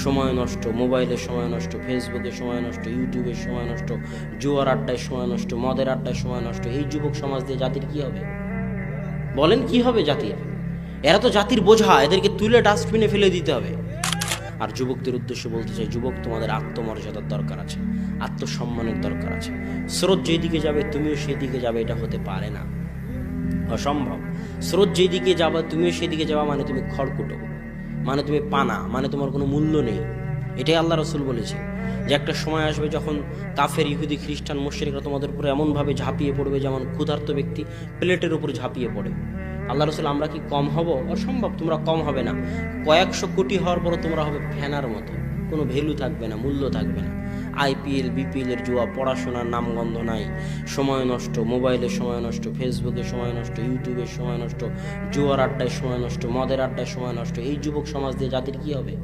সময় নষ্ট, মোবাইলে সময় নষ্ট, ফেসবুকে সময় নষ্ট, ইউটিউবে সময় নষ্ট, জুয়ার আড্ডায় সময় নষ্ট, মদের আড্ডায় সময় নষ্ট, এই যুবক সমাজ দিয়ে জাতির কি হবে? বলেন কি হবে জাতির? এরা তো জাতির বোঝা, এদেরকে তুলে ডাস্টবিনে ফেলে দিতে হবে। আর যুবকদের উদ্দেশ্যে বলতে চাই, যুবক, তোমাদের আত্মমর্যাদার দরকার আছে, আত্মসম্মানের দরকার আছে। স্রোত যেদিকে যাবে তুমিও সেদিকে যাবে, এটা হতে পারে না, অসম্ভব। স্রোত যেদিকে যাবে তুমিও সেদিকে যাবা মানে তুমি খড়কুটো, মানে তুমি পানা, মানে তোমার কোনো মূল্য নেই। এটাই আল্লাহ রসুল বলেছে যে একটা সময় আসবে যখন কাফের, ইহুদি, খ্রিস্টান, মুশরিকরা তোমাদের উপরে এমনভাবে ঝাঁপিয়ে পড়বে যেমন ক্ষুধার্ত ব্যক্তি প্লেটের উপর ঝাঁপিয়ে পড়ে। আল্লাহ রসুল, আমরা কি কম হব? অসম্ভব, তোমরা কম হবে না। কয়েকশো কোটি হওয়ার পরও তোমরা হবে ফ্যানার মতো, কোনো ভ্যালু থাকবে না, মূল্য থাকবে না। আইপিএল, বিপিএলের জুয়া, পড়াশোনার নামগন্ধ নাই, সময় নষ্ট, মোবাইলে সময় নষ্ট, ফেসবুকে সময় নষ্ট, ইউটিউবের সময় নষ্ট, জুয়ার আড্ডায় সময় নষ্ট, মদের আড্ডায় সময় নষ্ট, এই যুবক সমাজ দিয়ে জাতির কি হবে?